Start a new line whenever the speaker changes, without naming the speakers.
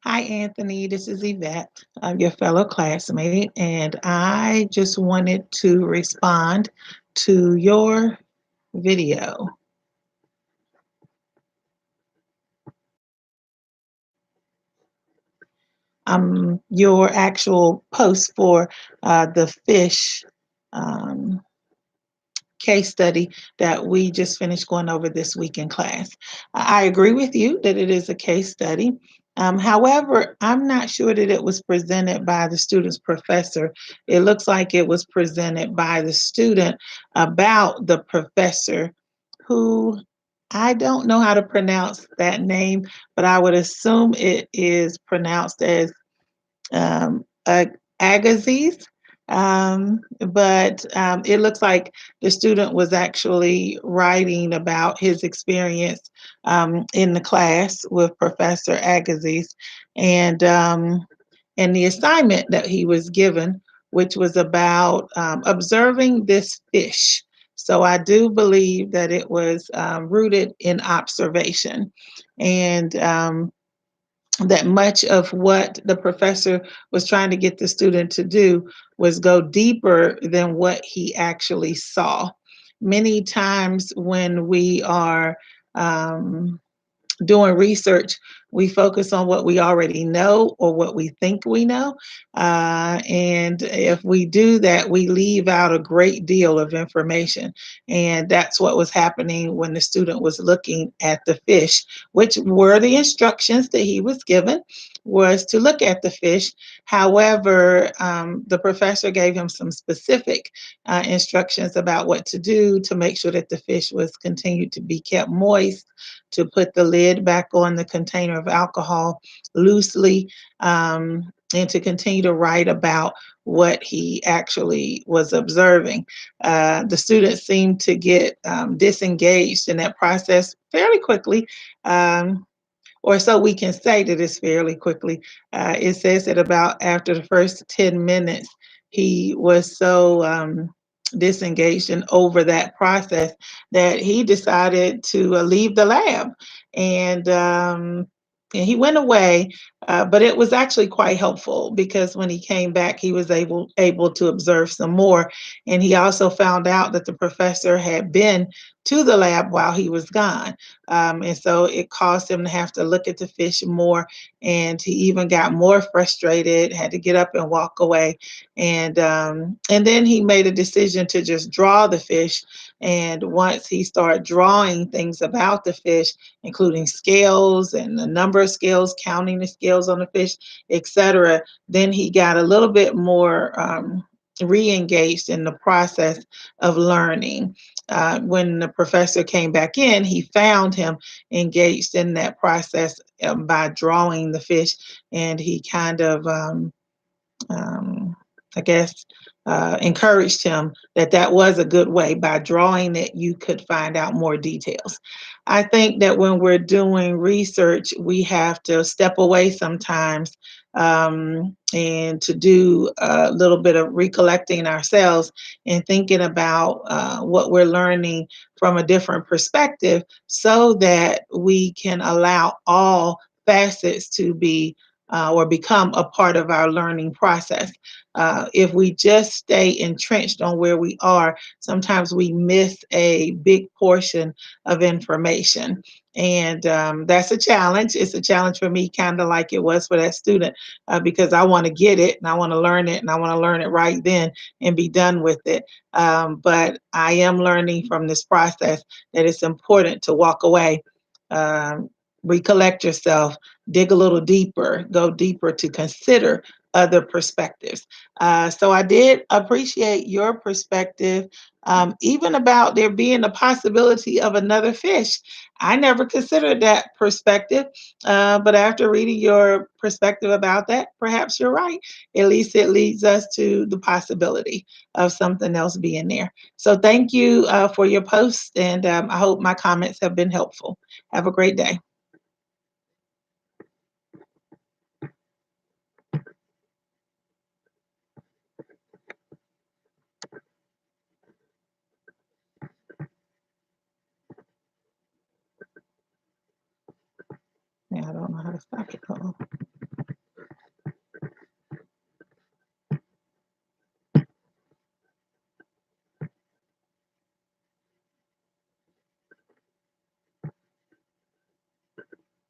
Hi, Anthony. This is Yvette, your fellow classmate, and I just wanted to respond to your video. Your actual post for the fish um, case study that we just finished going over this week in class. I agree with you that it is a case study. However, I'm not sure that it was presented by the student's professor. It looks like it was presented by the student about the professor who I don't know how to pronounce that name, but I would assume it is pronounced as Agassiz. But it looks like the student was actually writing about his experience in the class with Professor Agassiz, and and the assignment that he was given, which was about observing this fish. So I do believe that it was rooted in observation, and that much of what the professor was trying to get the student to do was go deeper than what he actually saw. Many times when we are doing research, we focus on what we already know or what we think we know. And if we do that, we leave out a great deal of information. And that's what was happening when the student was looking at the fish, which were the instructions that he was given, was to look at the fish. However, the professor gave him some specific instructions about what to do to make sure that the fish was continued to be kept moist, to put the lid back on the container of alcohol loosely, and to continue to write about what he actually was observing. The students seemed to get disengaged in that process fairly quickly. Or so we can say that it's fairly quickly. It says that about after the first 10 minutes, he was so disengaged and over that process that he decided to leave the lab. And and he went away, but it was actually quite helpful because when he came back, he was able to observe some more, and he also found out that the professor had been to the lab while he was gone, and so it caused him to have to look at the fish more, and he even got more frustrated, had to get up and walk away, and then he made a decision to just draw the fish. And once he started drawing things about the fish, including scales and the number of scales, counting the scales on the fish, etc., then he got a little bit more re-engaged in the process of learning. When the professor came back in, he found him engaged in that process by drawing the fish, and he kind of um, I guess, encouraged him that that was a good way. By drawing it, you could find out more details. I think that when we're doing research, we have to step away sometimes and to do a little bit of recollecting ourselves and thinking about what we're learning from a different perspective so that we can allow all facets to be or become a part of our learning process. If we just stay entrenched on where we are, sometimes we miss a big portion of information. And that's a challenge. It's a challenge for me, kind of like it was for that student, because I want to get it and I want to learn it and I want to learn it right then and be done with it. But I am learning from this process that it's important to walk away, um, recollect yourself, dig a little deeper, go deeper to consider other perspectives. So I did appreciate your perspective, even about there being a possibility of another fish. I never considered that perspective, but after reading your perspective about that, perhaps you're right. At least it leads us to the possibility of something else being there. So thank you for your post, and I hope my comments have been helpful. Have a great day. Yeah, I don't know how to stop it. Hold on.